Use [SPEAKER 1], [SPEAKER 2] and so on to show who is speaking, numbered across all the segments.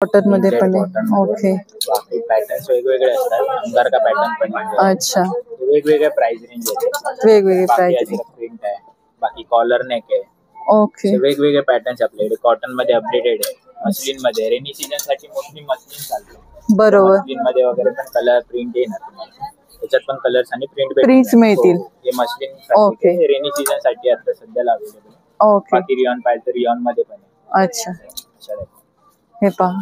[SPEAKER 1] Cotton मध्ये पण आहे. ओके.
[SPEAKER 2] बाकी पॅटर्न्स वेगवेगळे असतात. अंगार का पॅटर्न पण आहे.
[SPEAKER 1] अच्छा.
[SPEAKER 2] वेगवेगळे प्राइस रेंज आहेत.
[SPEAKER 1] वेगवेगळे प्राइस रेंज.
[SPEAKER 2] प्रिंट आहे. बाकी कॉलर नेक आहे.
[SPEAKER 1] ओके.
[SPEAKER 2] वेगवेगळे पॅटर्न्स आपल्याकडे कॉटन मध्ये अपडेटेड आहे. मस्लिन मध्ये रेनी सीजन साठी मोस्टली मस्लिन चालते.
[SPEAKER 1] बरोबर.
[SPEAKER 2] मस्लिन मध्ये वगैरे पण कलर प्रिंट येणार तुम्हाला. त्याच्यात पण कलर्स आणि
[SPEAKER 1] प्रिंट्स मिळतील.
[SPEAKER 2] हे मस्लिन
[SPEAKER 1] ओके.
[SPEAKER 2] रेनी सीजन साठी आता सध्याला अवेलेबल आहे.
[SPEAKER 1] ओके.
[SPEAKER 2] बाकी रियॉन पाहिजे तर रियॉन मध्ये पण आहे.
[SPEAKER 1] अच्छा. हे पहा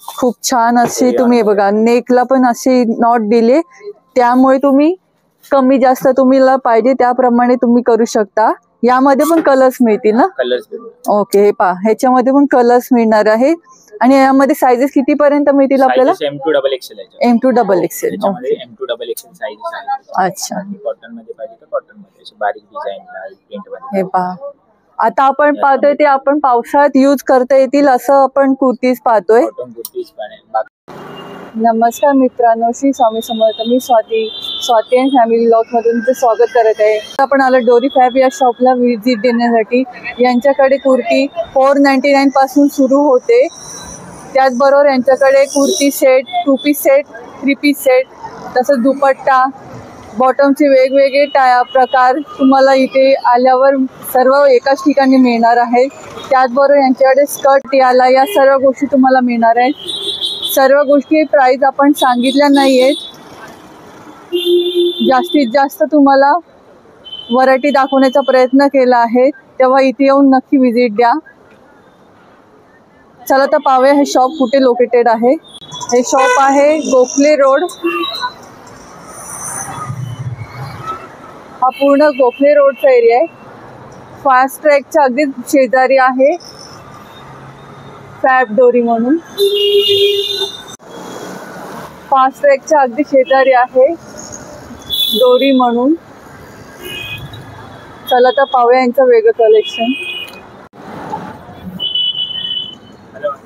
[SPEAKER 1] खूप छान असे तुम्ही बघा नेकला पण असे नॉट दिले, त्यामुळे तुम्ही कमी जास्त तुम्हाला पाहिजे त्याप्रमाणे तुम्ही करू शकता. यामध्ये पण कलर्स मिळतील ना?
[SPEAKER 2] कलर्स.
[SPEAKER 1] ओके. हे पहा ह्याच्यामध्ये पण कलर्स मिळणार आहे. आणि यामध्ये साइजेस किती पर्यंत मिळतील आपल्याला?
[SPEAKER 2] M2XXL.
[SPEAKER 1] M2XXL.
[SPEAKER 2] M2XXL साइजेस आहे.
[SPEAKER 1] अच्छा.
[SPEAKER 2] कॉटन मध्ये पाहिजे तर कॉटन मध्ये अशी बारीक डिझाइन प्रिंट मध्ये.
[SPEAKER 1] हे पहा आता आपण पाहतोय ते आपण पावसाळ्यात यूज करता येतील असं आपण कुर्तीज पाहतोय.
[SPEAKER 2] कॉटन कुर्तीज पण आहे.
[SPEAKER 1] नमस्कार मित्रांनो, श्री स्वामी समर्थ. मी स्वाती अँड फॅमिली ब्लॉग मधून तुमचं स्वागत करत आहे. आपण आलो डोरी फॅब या शॉपला व्हिजिट देण्यासाठी. यांच्याकडे कुर्ती 499 पासून सुरू होते. त्याचबरोबर यांच्याकडे kurti set, 2 piece set, 3 piece set, तसंच दुपट्टा, बॉटमचे वेगवेगळे प्रकार तुम्हाला इथे आल्यावर सर्व एकाच ठिकाणी मिळणार आहे. त्याचबरोबर यांच्याकडे स्कर्ट याला या सर्व गोष्टी तुम्हाला मिळणार आहेत. सर्व गोष्टी प्राइस आपण सांगितल्या नाही आहेत. जास्तीत जास्त तुम्हाला व्हरायटी दाखवण्याचा प्रयत्न केला आहे, तेव्हा इथे येऊन नक्की व्हिजिट द्या. चला तर पाहूया हे शॉप कुठे लोकेटेड आहे. हे शॉप आहे गोखले रोड. हा पूर्ण गोखले रोडचा एरिया आहे. फास्ट ट्रॅकच्या अगदी शेजारी आहे फॅब डोरी म्हणून. फास्ट ट्रॅकच्या अगदी शेजारी आहे डोरी म्हणून. चला तर पाहूया यांचं वेगळं कलेक्शन.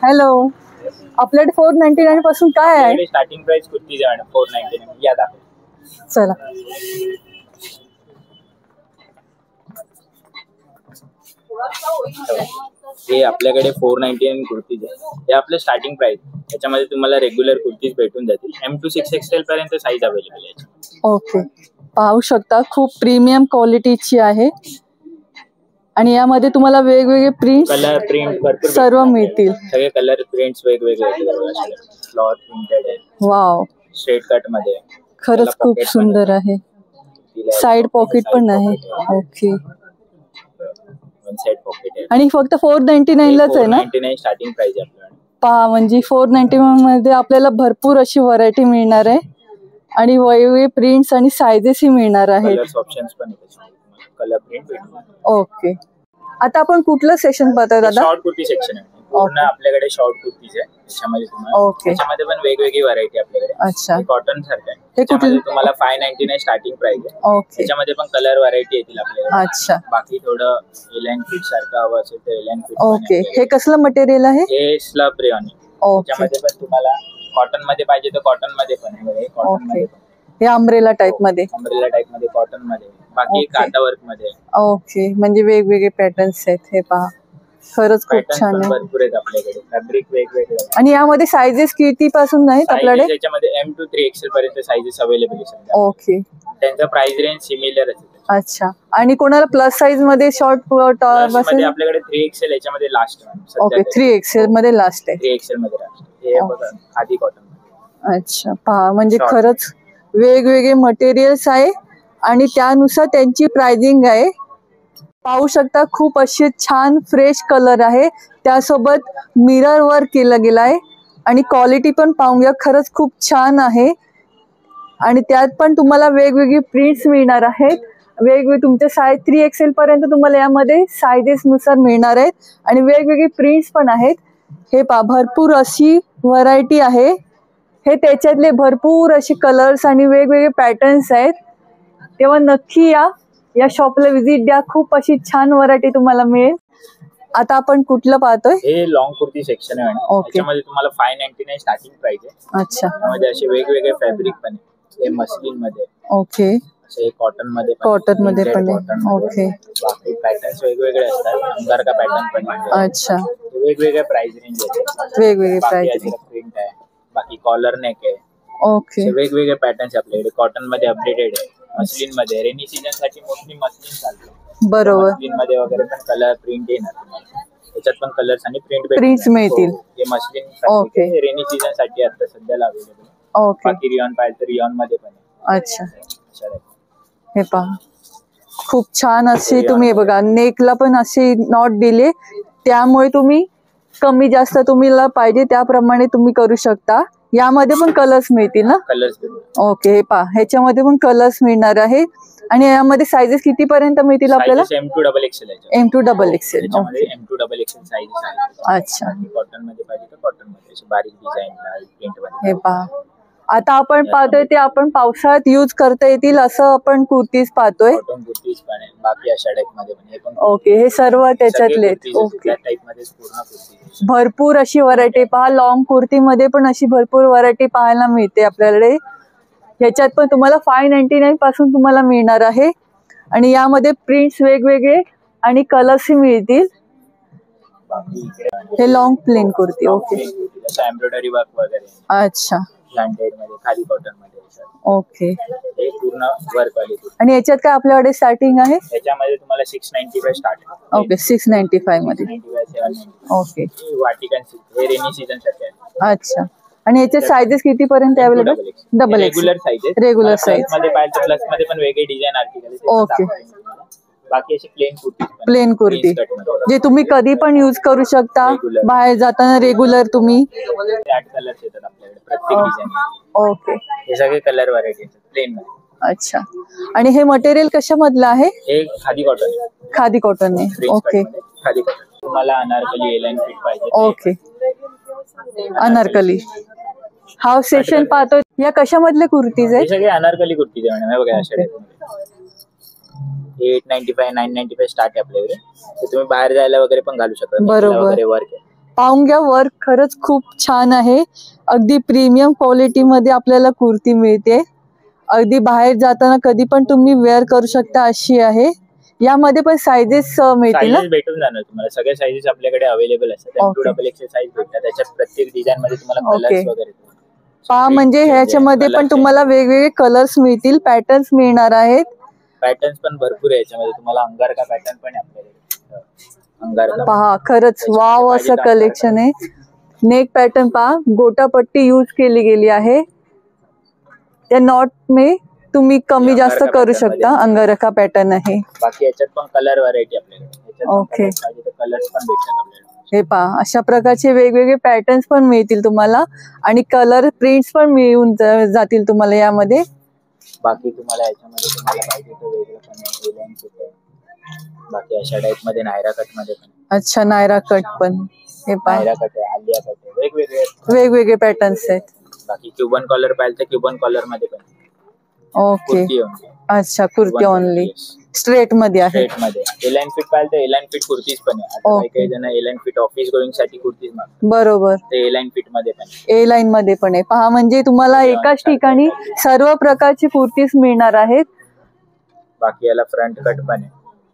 [SPEAKER 1] हॅलो, आपल्याकडे 499 पासून काय आहे?
[SPEAKER 2] स्टार्टिंग प्राइस कुर्तीज आहे 499. या दाखव.
[SPEAKER 1] चला.
[SPEAKER 2] हे आपल्याकडे 499 कुर्तीज आहे. हे आपले स्टार्टिंग प्राइस. याच्यामध्ये तुम्हाला रेग्युलर कुर्तीज भेटून जातील. M2 पर्यंत साईज अवेलेबल आहे.
[SPEAKER 1] ओके. पाहू शकता खूप प्रीमियम क्वालिटीची आहे. आणि यामध्ये तुम्हाला वेगवेगळे प्रिंट,
[SPEAKER 2] कलर प्रिंट
[SPEAKER 1] सर्व मिळतील.
[SPEAKER 2] सगळे कलर प्रिंट्स वेगवेगळे आहेत. फ्लॉवर प्रिंटेड आहे.
[SPEAKER 1] वाव.
[SPEAKER 2] स्ट्रेट कट मध्ये.
[SPEAKER 1] खरंच खूप सुंदर आहे. साइड पॉकेट पण आहे. ओके.
[SPEAKER 2] वन साइड पॉकेट आहे.
[SPEAKER 1] आणि फक्त 499 लाच आहे ना?
[SPEAKER 2] 499 स्टार्टिंग प्राइस आहे आपल्याकडे.
[SPEAKER 1] पहा म्हणजे 499 मध्ये आपल्याला भरपूर अशी व्हरायटी मिळणार आहे. आणि वेगवेगळे प्रिंट्स आणि साइजेसही मिळणार आहेत.
[SPEAKER 2] कलर्स ऑप्शन्स पण आहेत. कलर प्रिंट भेटून.
[SPEAKER 1] ओके. आता आपण कुठलं सेक्शन पाहतोय दादा?
[SPEAKER 2] शॉर्ट कुर्ती सेक्शन आहे. पूर्ण आपल्याकडे शॉर्ट कुर्तीज आहे. त्याच्यामध्ये तुम्हाला त्याच्यामध्ये पण वेगवेगळी व्हरायटी आपल्याकडे.
[SPEAKER 1] अच्छा.
[SPEAKER 2] कॉटन सारखं आहे. त्याच्यामध्ये तुम्हाला 599 स्टार्टिंग प्राइस आहे.
[SPEAKER 1] ओके.
[SPEAKER 2] त्याच्यामध्ये पण कलर व्हरायटी येतील आपल्याकडे.
[SPEAKER 1] अच्छा.
[SPEAKER 2] बाकी थोडं एलाइन फिट सारखं हवं असेल तर एलाइन फिट.
[SPEAKER 1] ओके. हे कसलं मटेरियल आहे?
[SPEAKER 2] हे स्लब रेयॉन आहे. त्याच्यामध्ये पण तुम्हाला कॉटन मध्ये पाहिजे तर कॉटन मध्ये पण आहे. कॉटन मध्ये
[SPEAKER 1] हे अम्ब्रेला टाइप मध्ये.
[SPEAKER 2] अम्ब्रेला टाइप मध्ये कॉटन मध्ये. बाकी काटा वर्क मध्ये.
[SPEAKER 1] ओके. म्हणजे वेगवेगळे पॅटर्न्स आहेत. हे पहा खरंच खूप छान आहे.
[SPEAKER 2] भरपूर आहेत आपल्याकडे. फॅब्रिक वेगवेगळे.
[SPEAKER 1] आणि यामध्ये साइजेस किती पासून आहेत आपल्याकडे?
[SPEAKER 2] त्याच्यामध्ये M2 3XL पर्यंत साइजेस अवेलेबल आहेत.
[SPEAKER 1] ओके.
[SPEAKER 2] त्यांचा प्राइस रेंज सिमिलर आहे.
[SPEAKER 1] अच्छा. आणि कोणाला प्लस साइज मध्ये शॉर्ट टॉप असेल?
[SPEAKER 2] आपल्याकडे 3XL याच्यामध्ये लास्ट आहे.
[SPEAKER 1] ओके. 3XL मध्ये लास्ट आहे.
[SPEAKER 2] 3XL मध्ये लास्ट. हे बघा आधी कॉटन.
[SPEAKER 1] अच्छा. पहा म्हणजे खरंच वेगवेगळे मटेरियल्स आहे आणि त्यानुसार त्यांची प्राइसिंग आहे. पाहू शकता खूप असे छान फ्रेश कलर आहे. त्यासोबत मिरर वर्क केलं गेलं आहे. आणि क्वालिटी पण पाहून घ्या, खरंच खूप छान आहे. आणि त्यात पण तुम्हाला वेगवेगळी प्रिंट्स मिळणार आहेत. वेगवेगळे तुमचे साईज 3XL पर्यंत तुम्हाला यामध्ये साइजेस नुसार मिळणार आहेत. आणि वेगवेगळे प्रिंट्स पण आहेत. हे पहा भरपूर अशी व्हरायटी आहे. हे त्याच्यातले भरपूर असे कलर्स आणि वेगवेगळे पॅटर्न्स आहेत. तेव्हा नक्की या शॉपला व्हिजिट द्या. खूप अशी छान व्हरायटी तुम्हाला मिळेल. आता आपण कुठलं पाहतोय?
[SPEAKER 2] हे लॉंग कुर्ती सेक्शन आहे. त्याच्यामध्ये तुम्हाला 599 स्टार्टिंग प्राइस आहे.
[SPEAKER 1] अच्छा.
[SPEAKER 2] त्यामध्ये असे वेगवेगळे फॅब्रिक पण आहे. हे मस्लिन मध्ये.
[SPEAKER 1] ओके.
[SPEAKER 2] असे कॉटन मध्ये
[SPEAKER 1] कॉटन मध्ये पण आहे.
[SPEAKER 2] cotton मध्ये.
[SPEAKER 1] ओके.
[SPEAKER 2] बाकी पॅटर्न्स वेगवेगळे असतात. अंगार का पॅटर्न पण आहे.
[SPEAKER 1] अच्छा.
[SPEAKER 2] वेगवेगळ्या प्राइस रेंज आहेत.
[SPEAKER 1] वेगवेगळे
[SPEAKER 2] बाकी
[SPEAKER 1] प्राइस.
[SPEAKER 2] याच्यात प्रिंट आहे. बाकी कॉलर नेक आहे.
[SPEAKER 1] ओके.
[SPEAKER 2] असे वेगवेगळे पॅटर्न्स आपल्याकडे कॉटन मध्ये अपडेटेड आहे. मस्लिन मध्ये रेनी सीझन साठी मोस्टली मस्लिन चालते.
[SPEAKER 1] बरोबर.
[SPEAKER 2] मस्लिन मध्ये वगैरे पण कलर प्रिंट येणार तुम्हाला. त्याच्यात पण कलर्स आणि
[SPEAKER 1] Prints मिळतील.
[SPEAKER 2] हे मस्लिन
[SPEAKER 1] ओके.
[SPEAKER 2] रेनी सीझन साठी आता सध्याला अवेलेबल.
[SPEAKER 1] ओके.
[SPEAKER 2] बाकी रियॉन पाहिजे तर रियॉन मध्ये पण आहे.
[SPEAKER 1] अच्छा.
[SPEAKER 2] अशा type.
[SPEAKER 1] हे पहा, खूप छान असे तुम्ही हे बघा नेकला पण असे नॉट दिले, त्यामुळे तुम्ही कमी जास्त तुम्हाला पाहिजे त्याप्रमाणे तुम्ही करू शकता. यामध्ये पण कलर्स मिळतील ना?
[SPEAKER 2] Colours
[SPEAKER 1] okay. हे पहा, ह्याच्यामध्ये पण कलर्स मिळणार आहे. आणि यामध्ये साइजेस किती पर्यंत मिळतील आपल्याला?
[SPEAKER 2] M2 XXL
[SPEAKER 1] M2 XXL.
[SPEAKER 2] त्याच्यामध्ये M2 XXL साइजेस आहेत.
[SPEAKER 1] अच्छा.
[SPEAKER 2] कॉटन मध्ये पाहिजे तर कॉटन मध्ये अशी बारीक डिझाईन प्रिंट मध्ये.
[SPEAKER 1] हे पहा, आता आपण पाहतोय ते आपण पावसाळ्यात यूज करता येतील असं आपण कुर्तीज पाहतोय.
[SPEAKER 2] कॉटन कुर्तीज पण आहे. बाकी अशा टाइप मध्ये पण हे पण
[SPEAKER 1] ओके. हे सर्व त्याच्यातले. ओके.
[SPEAKER 2] त्या टाइप मध्ये पूर्ण कुर्ती.
[SPEAKER 1] भरपूर अशी व्हरायटी पहा. लॉंग कुर्ती मध्ये पण अशी भरपूर व्हरायटी पाहायला मिळते आपल्याकडे. ह्याच्यात पण तुम्हाला 599 पासून तुम्हाला मिळणार आहे. आणि यामध्ये प्रिंट्स वेगवेगळे आणि कलर्स मिळतील. हे long plain kurti. Okay.
[SPEAKER 2] Embroidery work वगैरे.
[SPEAKER 1] अच्छा.
[SPEAKER 2] प्लांटेड मध्ये खाली कॉटन मध्ये.
[SPEAKER 1] ओके.
[SPEAKER 2] हे पूर्ण वर्क वाली कुर्ती.
[SPEAKER 1] आणि याच्यात काय आपल्याकडे स्टार्टिंग आहे?
[SPEAKER 2] त्याच्यामध्ये तुम्हाला 695 स्टार्ट आहे.
[SPEAKER 1] ओके. 695 मध्ये.
[SPEAKER 2] 695
[SPEAKER 1] ओके.
[SPEAKER 2] वाटिकन सिल्क हे रेनी सीझन साठी आहे.
[SPEAKER 1] अच्छा. आणि याचे साइजेस किती पर्यंत available? Double x.
[SPEAKER 2] Regular sizes.
[SPEAKER 1] Regular size
[SPEAKER 2] मध्ये पाहिजे प्लस मध्ये पण वेगळे डिझाईन आर्टिकल.
[SPEAKER 1] ओके.
[SPEAKER 2] बाकी अशी प्लेन कुर्ती.
[SPEAKER 1] प्लेन कुर्ती जे तुम्ही कधी पण यूज करू शकता. बाहेर जाताना रेग्युलर तुम्ही.
[SPEAKER 2] 8 कलर्स येतात आपल्याकडे प्रत्येक डिझाईन.
[SPEAKER 1] ओके.
[SPEAKER 2] हे सगळे कलर व्हरायटी प्लेन मध्ये.
[SPEAKER 1] अच्छा. आणि हे मटेरियल कशामधलं आहे?
[SPEAKER 2] हे खादी कॉटन.
[SPEAKER 1] खादी कॉटन आहे. ओके.
[SPEAKER 2] खादी कॉटन. तुम्हाला अनारकली एलाइन फिट पाहिजे.
[SPEAKER 1] ओके. अनारकली. हा सेक्शन पाहतो. या कशामधले कुर्तीज
[SPEAKER 2] हे
[SPEAKER 1] आहेत?
[SPEAKER 2] सगळे अनारकली कुर्तीज आहे मॅडम. बघा अशा टाइप. 895 995 स्टार्ट आहे आपल्याकडे. तर तुम्ही बाहेर जायला वगैरे पण घालू शकता.
[SPEAKER 1] बरोबर.
[SPEAKER 2] वर्क आहे.
[SPEAKER 1] पाहून घ्या, वर्क खरंच खूप छान आहे. अगदी प्रीमियम क्वालिटी मध्ये आपल्याला कुर्ती मिळते. अगदी बाहेर जाताना कधी पण तुम्ही वेअर करू शकता अशी आहे. यामध्ये पण साइजेस मिळतील ना?
[SPEAKER 2] साइजेस भेटून जाणार तुम्हाला. सगळे साइजेस आपल्याकडे अवेलेबल असतात. M2 XXL साइज भेटतात. त्याच्यात प्रत्येक डिझाइन मध्ये तुम्हाला कलर्स वगैरे.
[SPEAKER 1] पहा, म्हणजे ह्याच्यामध्ये पण तुम्हाला वेगवेगळे कलर्स मिळतील, पॅटर्न्स मिळणार आहेत.
[SPEAKER 2] पॅटर्न्स पण भरपूर आहे याच्यामध्ये. तुम्हाला अंगार का पॅटर्न पण आहे आपल्याकडे. अंगार का.
[SPEAKER 1] पहा, खरंच वाव असं कलेक्शन आहे. नेक पॅटर्न पहा, गोटापट्टी यूज केली गेली आहे. त्या नॉट में तुम्ही कमी जास्त करू शकता. अंगारखा पॅटर्न आहे.
[SPEAKER 2] बाकी याच्यात पण कलर व्हरायटी आपल्याकडे.
[SPEAKER 1] ओके.
[SPEAKER 2] कलर्स पण भेटतात आपल्याकडे.
[SPEAKER 1] हे पहा, अशा प्रकारचे वेगवेगळे पॅटर्न्स पण मिळतील तुम्हाला आणि कलर प्रिंट्स पण मिळून जातील तुम्हाला यामध्ये.
[SPEAKER 2] बाकी तुम्हाला याच्यामध्ये तुम्हाला पाहिजे तर वेगळं पण एलाइन फिट आहे. बाकी अशा टाइप मध्ये नायरा कट मध्ये पण.
[SPEAKER 1] अच्छा. नायरा कट पण. हे पहा,
[SPEAKER 2] नायरा कट आहे, आलिया कट आहे,
[SPEAKER 1] वेगवेगळे पॅटर्न्स आहेत.
[SPEAKER 2] बाकी क्युबन कॉलर पाहिजे तर क्युबन कॉलर मध्ये पण.
[SPEAKER 1] ओके. अच्छा. कुर्ती ओनली स्ट्रेट मध्ये आहे.
[SPEAKER 2] स्ट्रेट मध्ये. एलाइन फिट पाहिजे तर एलाइन फिट कुर्तीज पण आहे. आता काही जण एलाइन फिट ऑफिस गोईंग साठी कुर्तीज मागतात.
[SPEAKER 1] बरोबर.
[SPEAKER 2] ते एलाइन फिट मध्ये पण.
[SPEAKER 1] ए लाईन मध्ये पण आहे. पहा, म्हणजे तुम्हाला एकाच ठिकाणी सर्व प्रकारची कुर्तीज मिळणार आहेत.
[SPEAKER 2] बाकी याला फ्रंट कट पण आहे.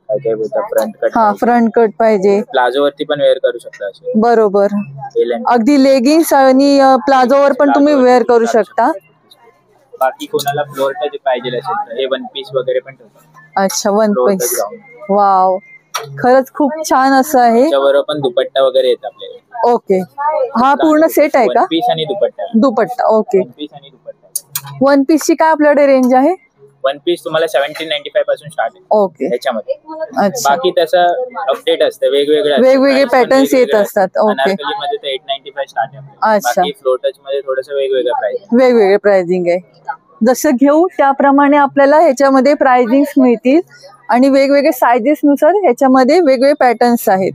[SPEAKER 2] काय बोलतात फ्रंट कट.
[SPEAKER 1] हा, फ्रंट कट पाहिजे.
[SPEAKER 2] प्लाझो वरती पण वेअर करू शकता असे.
[SPEAKER 1] बरोबर.
[SPEAKER 2] एलाइन.
[SPEAKER 1] अगदी लेगिंग्स आणि प्लाझोवर पण तुम्ही वेअर करू शकता.
[SPEAKER 2] बाकी कोणाला फ्लोर टच पाहिजे असेल तर हे वन पीस वगैरे पण ठेवतात.
[SPEAKER 1] अच्छा. One piece. वाव, खरंच खूप छान असं आहे.
[SPEAKER 2] त्याच्याबरोबर पण दुपट्टा वगैरे येत आपल्याकडे.
[SPEAKER 1] ओके. हा पूर्ण सेट आहे का?
[SPEAKER 2] वन पीस आणि दुपट्टा.
[SPEAKER 1] दुपट्टा. ओके.
[SPEAKER 2] वन पीस आणि दुपट्टा.
[SPEAKER 1] वन पीस ची काय आपल्याकडे रेंज आहे?
[SPEAKER 2] वन पीस तुम्हाला 1795 पासून स्टार्ट आहे.
[SPEAKER 1] ओके.
[SPEAKER 2] त्याच्यामध्ये
[SPEAKER 1] अच्छा.
[SPEAKER 2] बाकी तसं अपडेट असतं.
[SPEAKER 1] वेगवेगळे पॅटर्न्स येत असतात. ओके.
[SPEAKER 2] अनारकली मध्ये तर 895 स्टार्ट आहे.
[SPEAKER 1] अच्छा.
[SPEAKER 2] बाकी फ्लोर टच मध्ये थोडंसं वेगवेगळं प्राइस.
[SPEAKER 1] वेगवेगळे प्राइसिंग आहे. जसं घेऊ त्याप्रमाणे आपल्याला ह्याच्यामध्ये प्राइसिंग मिळतील आणि वेगवेगळे साइजेस नुसार ह्याच्यामध्ये वेगवेगळे पॅटर्न्स आहेत.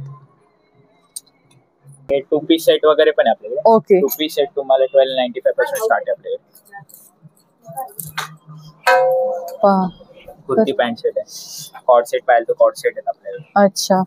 [SPEAKER 2] हे टू पीस सेट वगैरे पण आहे आपल्याकडे.
[SPEAKER 1] ओके.
[SPEAKER 2] टू पीस सेट तुम्हाला 1295 पासून स्टार्ट आहे आपल्याकडे.
[SPEAKER 1] पहा,
[SPEAKER 2] कुर्ती पॅन्ट सेट आहे. कॉर्ड सेट पाहिजे तर कॉर्ड सेट आहेत आपल्याकडे.
[SPEAKER 1] अच्छा.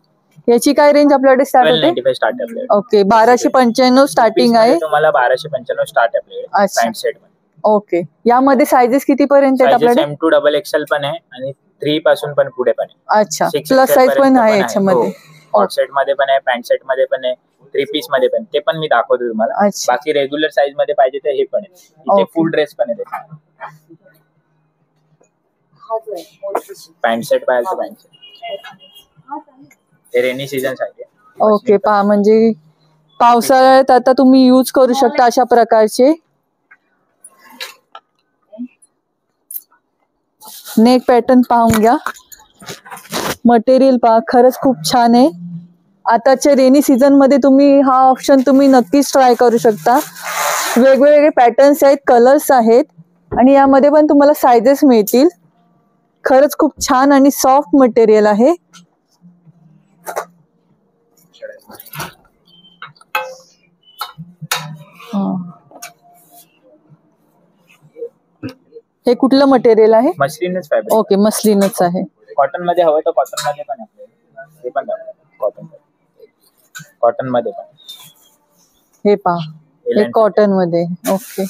[SPEAKER 1] याची काय रेंज आपल्याकडे स्टार्ट होते?
[SPEAKER 2] 1295 स्टार्ट आहे आपल्याकडे.
[SPEAKER 1] ओके. 1295 स्टार्टिंग आहे.
[SPEAKER 2] तुम्हाला 1295 स्टार्ट आहे आपल्याकडे
[SPEAKER 1] अच्छा.
[SPEAKER 2] पॅन्ट सेट मध्ये.
[SPEAKER 1] ओके, यामध्ये सायझेस किती पर्यंत आहेत आपल्याकडे?
[SPEAKER 2] M to XXL पण आहे आणि 3 पासून पण पुढे पण आहे.
[SPEAKER 1] अच्छा, प्लस साईज पण आहे याच्यामध्ये.
[SPEAKER 2] हॉट सेट मध्ये पण आहे, पॅन्ट सेट मध्ये पण आहे, 3 पीस मध्ये पण, ते पण मी दाखवतो तुम्हाला.
[SPEAKER 1] अच्छा.
[SPEAKER 2] बाकी रेग्युलर साईज मध्ये पाहिजे तर हे पण आहे. इथे फुल ड्रेस पण आहे. पॅन्ट सेट पाहिजे तर पॅन्ट सेट, हे रेनी सीझन साठी.
[SPEAKER 1] ओके, पहा म्हणजे पावसाळ्यात आता तुम्ही यूज करू शकता अशा प्रकारचे. नेक पॅटर्न पाहून घ्या. मटेरियल पहा, खरंच खूप छान आहे. आताच्या रेनी सीझन मध्ये तुम्ही हा ऑप्शन तुम्ही नक्कीच ट्राय करू शकता. वेगवेगळे पॅटर्न्स आहेत, कलर्स आहेत आणि यामध्ये पण तुम्हाला सायझेस मिळतील. खरंच खूप छान आणि सॉफ्ट मटेरियल आहे. हे कुठलं मटेरियल आहे?
[SPEAKER 2] मस्लिनच फॅब्रिक.
[SPEAKER 1] ओके, मस्लिनच आहे.
[SPEAKER 2] कॉटन मध्ये हवं तर कॉटन मध्ये पण आहे, हे पण कॉटन, कॉटन मध्ये पण.
[SPEAKER 1] हे पहा, हे कॉटन मध्ये. ओके,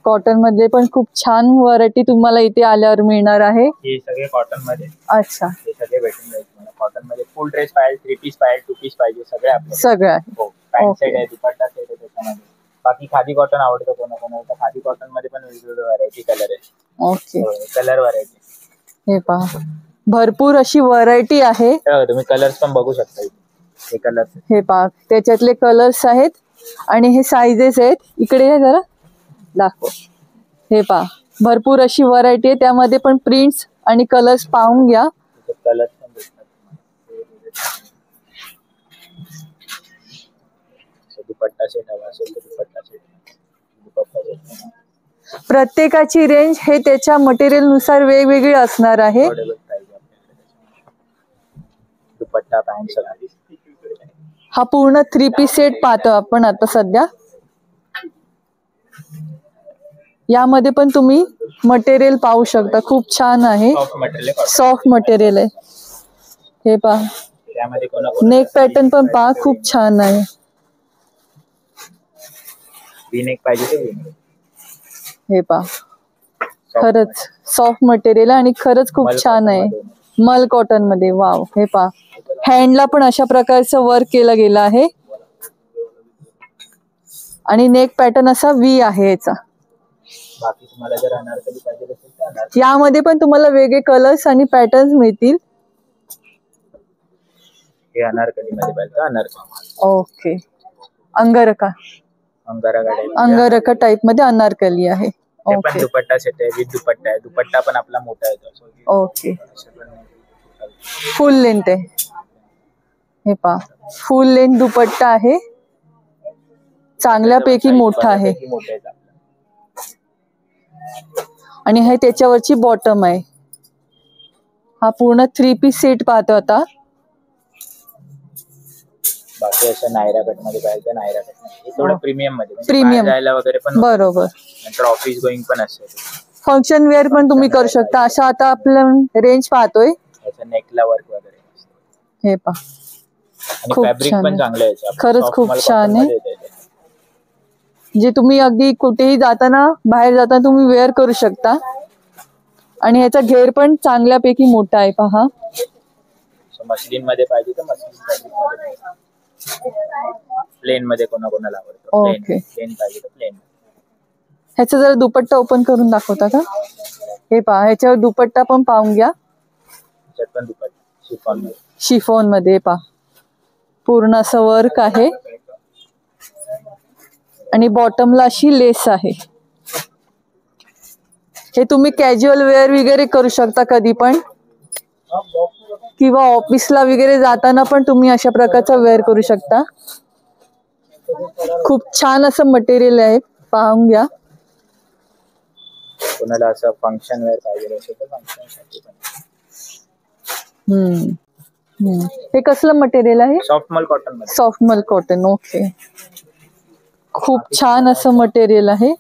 [SPEAKER 1] कॉटन मध्ये पण खूप छान व्हरायटी तुम्हाला इथे आल्यावर मिळणार आहे.
[SPEAKER 2] हे सगळे कॉटन मध्ये.
[SPEAKER 1] अच्छा,
[SPEAKER 2] हे सगळे भेटून जाईल तुम्हाला कॉटन मध्ये. फुल ड्रेस पाहिजे, 3 पीस पाहिजे, 2 पीस पाहिजे, सगळे आपले
[SPEAKER 1] सगळं आहे.
[SPEAKER 2] हो, पॅन्ट सेट आहे, दुपट्टा सेट आहे त्याच्यामध्ये. बाकी खादी कॉटन आवडतं कोणाकोणाला तर खादी कॉटन मध्ये पण वेगवेगळे व्हरायटी कलर आहे.
[SPEAKER 1] Okay,
[SPEAKER 2] colour variety.
[SPEAKER 1] हे पहा, भरपूर अशी व्हरायटी आहे.
[SPEAKER 2] तुम्ही कलर्स पण बघू शकता. हे कलर्स,
[SPEAKER 1] हे पहा, त्याच्यातले कलर्स आहेत आणि हे सायझेस आहेत. इकडे हे जरा दाखव. हे पहा, भरपूर अशी व्हरायटी आहे. त्यामध्ये पण प्रिंट्स आणि कलर्स पाहून घ्या.
[SPEAKER 2] कलर्स पण भेटतात. दुपट्टा सेट हवा असेल तर दुपट्टा सेट, दुपट्टा सेट.
[SPEAKER 1] प्रत्येकाची रेंज हे त्याच्या मटेरियल नुसार वेगवेगळी असणार आहे.
[SPEAKER 2] दुपट्टा, पॅन्ट सगळं.
[SPEAKER 1] हा पूर्ण 3 पीस सेट पाहतो आपण आता सध्या. यामध्ये पण तुम्ही मटेरियल पाहू शकता, खूप छान आहे, सॉफ्ट मटेरियल आहे. हे पहा, नेक पॅटर्न पण पहा, खूप छान आहे.
[SPEAKER 2] नेक पाहिजे तर V-neck.
[SPEAKER 1] हे पहा, खरंच सॉफ्ट मटेरियल आणि खरंच खूप छान आहे. मल कॉटन मध्ये. वाव, हे पहा, हँडला पण अशा प्रकारचं वर्क केलं गेलं आहे आणि नेक पॅटर्न असा V आहे याचा.
[SPEAKER 2] बाकी तुम्हाला जर अनारकली पाहिजे असेल तर
[SPEAKER 1] यामध्ये पण तुम्हाला वेगळे कलर्स आणि पॅटर्न्स मिळतील.
[SPEAKER 2] हे अनारकली मध्ये पाहिजे अनारकली.
[SPEAKER 1] ओके, अंगरखा टाइप मध्ये अनारकली आहे.
[SPEAKER 2] ओके, दुपट्टा सेट आहे, विथ दुपट्टा आहे. दुपट्टा पण आपला मोठा आहे.
[SPEAKER 1] ओके, फुल लेंथ आहे. हे पहा, फुल लेंथ दुपट्टा आहे, चांगल्यापैकी मोठा आहे आणि हे त्याच्यावरची बॉटम आहे. हा पूर्ण 3 पीस सेट पाहतो आता.
[SPEAKER 2] बाकी असं नायरा कट मध्ये पाहिजे, नायरा कट मध्ये थोडं प्रीमियम मध्ये,
[SPEAKER 1] प्रीमियम
[SPEAKER 2] जायला वगैरे पण.
[SPEAKER 1] बरोबर,
[SPEAKER 2] नंतर ऑफिस गोईंग पण असेल,
[SPEAKER 1] फंक्शन वेअर पण तुम्ही करू शकता. अशा आता आपलं रेंज पाहतोय.
[SPEAKER 2] नेकला वर्क वगैरे.
[SPEAKER 1] हे पहा,
[SPEAKER 2] आणि फॅब्रिक पण चांगलं आहे,
[SPEAKER 1] खरंच खूप छान आहे. जे तुम्ही अगदी कुठेही जाताना, बाहेर जाताना तुम्ही वेअर करू शकता आणि ह्याचा घेर पण चांगल्यापैकी मोठा आहे. पहा,
[SPEAKER 2] मस्लिन मध्ये पाहिजे तर मस्लिन, प्लेन मध्ये कोणाकोणाला आवडतं.
[SPEAKER 1] ओके,
[SPEAKER 2] प्लेन पाहिजे तर प्लेन.
[SPEAKER 1] ह्याचा जरा दुपट्टा ओपन करून दाखवता का? हे पहा, ह्याच्यावर दुपट्टा पण पाहून घ्या.
[SPEAKER 2] पण दुपट्टा
[SPEAKER 1] शिफॉन मध्ये पहा, पूर्ण असं वर्क आहे आणि बॉटमला अशी लेस आहे. हे तुम्ही कॅज्युअल वेअर वगैरे करू शकता कधी पण, किंवा ऑफिसला वगैरे जाताना पण तुम्ही अशा प्रकारचा वेअर करू शकता. खूप छान असं मटेरियल आहे, पाहून घ्या.
[SPEAKER 2] कोणाला असं फंक्शन वेअर पाहिजे असेल तर फंक्शन साठी पण.
[SPEAKER 1] हे कसलं मटेरियल आहे?
[SPEAKER 2] सॉफ्ट मल कॉटन मध्ये.
[SPEAKER 1] सॉफ्ट मल कॉटन. ओके, खूप छान असं मटेरियल आहे.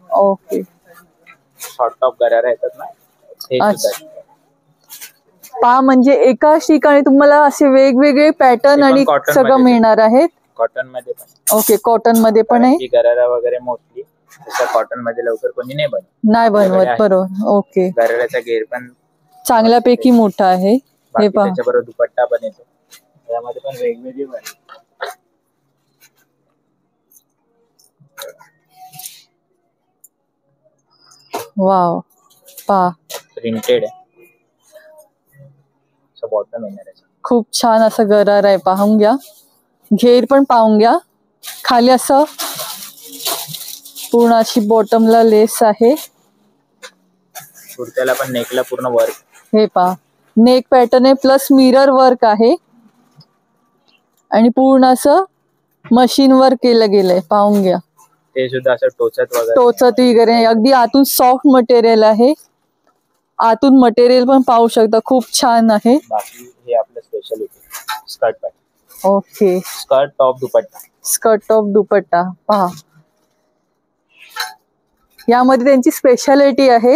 [SPEAKER 1] ओके,
[SPEAKER 2] शॉर्ट टॉप गरारा येतात ना,
[SPEAKER 1] पहा म्हणजे एकाच ठिकाणी तुम्हाला असे वेगवेगळे पॅटर्न आणि सगळं मिळणार आहेत.
[SPEAKER 2] कॉटन मध्ये पण.
[SPEAKER 1] ओके, कॉटन मध्ये पण आहे.
[SPEAKER 2] गरारा वगैरे मोस्टली तसं कॉटन मध्ये लवकर कोणी नाही बनवत.
[SPEAKER 1] नाही बनवत, बरोबर. ओके,
[SPEAKER 2] गराराचा घेर पण
[SPEAKER 1] चांगल्यापैकी मोठा आहे. हे पहा,
[SPEAKER 2] त्याच्याबरोबर दुपट्टा पण येतो. त्यामध्ये पण वेगवेगळी variety.
[SPEAKER 1] वाव, पहा
[SPEAKER 2] प्रिंटेड आहे. बॉटम येणार आहे.
[SPEAKER 1] खूप छान असं गरार आहे, पाहून घ्या. घेर पण पाहून घ्या. खाली असं पूर्ण अशी बॉटमला लेस आहे.
[SPEAKER 2] कुर्त्याला पण नेकला पूर्ण वर्क.
[SPEAKER 1] हे पहा, नेक पॅटर्न आहे प्लस मिरर वर्क आहे आणि पूर्ण असं मशीन वर्क केलं गेलंय, पाहून घ्या.
[SPEAKER 2] ते सुद्धा असं टोचत
[SPEAKER 1] वगैरे अगदी आतून सॉफ्ट मटेरियल आहे. आतून मटेरियल पण पाहू शकता, खूप छान आहे.
[SPEAKER 2] बाकी हे आपलं speciality skirt pattern.
[SPEAKER 1] Okay,
[SPEAKER 2] skirt top dupatta.
[SPEAKER 1] Skirt top dupatta पहा, यामध्ये त्यांची स्पेशालिटी आहे.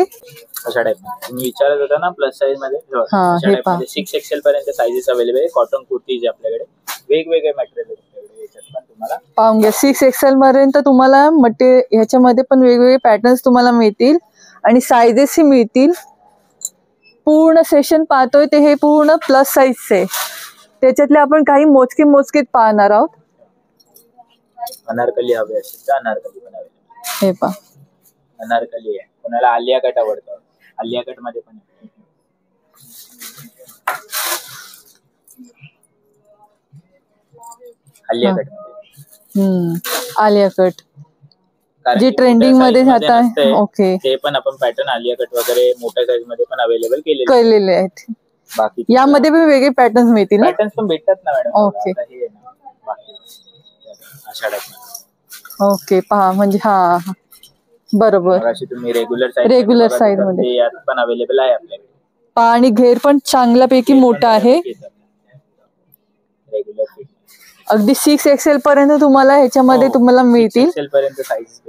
[SPEAKER 2] अशा टाइप तुम्ही विचारत होता ना प्लस साईज मध्ये,
[SPEAKER 1] अशा टाइप मध्ये
[SPEAKER 2] 6XL पर्यंत साइजेस अवेलेबल आहे. कॉटन कुर्तीज आपल्याकडे वेगवेगळे मटेरियल तुम्हाला
[SPEAKER 1] पाहून घ्या. 6XL पर्यंत तुम्हाला ह्याच्यामध्ये पण वेगवेगळे पॅटर्न्स तुम्हाला मिळतील आणि साइजेस ही मिळतील. पूर्ण सेशन पाहतोय ते हे पूर्ण प्लस साईजचे, त्याच्यातले आपण काही मोजके पाहणार आहोत.
[SPEAKER 2] अनारकली हवे असेल तर अनारकली पण अवेलेबल.
[SPEAKER 1] हे पहा,
[SPEAKER 2] अनारकली आहे. कोणाला आलिया कट आवडतं, आलिया कट मध्ये पण आहे. आलिया कट मध्ये
[SPEAKER 1] आलिया कट जे ट्रेंडिंग मध्ये जात आहे. ओके,
[SPEAKER 2] ते पण आपण पॅटर्न आलिया कट वगैरे मोठ्या साईज मध्ये पण अवेलेबल
[SPEAKER 1] केलेले आहेत.
[SPEAKER 2] बाकी
[SPEAKER 1] यामध्ये पण वेगळे पॅटर्न्स मिळतील ना?
[SPEAKER 2] पॅटर्न्स पण भेटतात ना मॅडम.
[SPEAKER 1] ओके,
[SPEAKER 2] अशा टाइप.
[SPEAKER 1] ओके, पहा म्हणजे हा बरोबर.
[SPEAKER 2] अशी तुम्ही रेग्युलर
[SPEAKER 1] साईज मध्ये
[SPEAKER 2] यात पण अवेलेबल आहे आपल्याकडे.
[SPEAKER 1] पहा, आणि घेर पण चांगल्यापैकी मोठा आहे.
[SPEAKER 2] रेग्युलर
[SPEAKER 1] अगदी 6XL पर्यंत तुम्हाला ह्याच्यामध्ये तुम्हाला मिळतील.
[SPEAKER 2] 6XL पर्यंत साईज.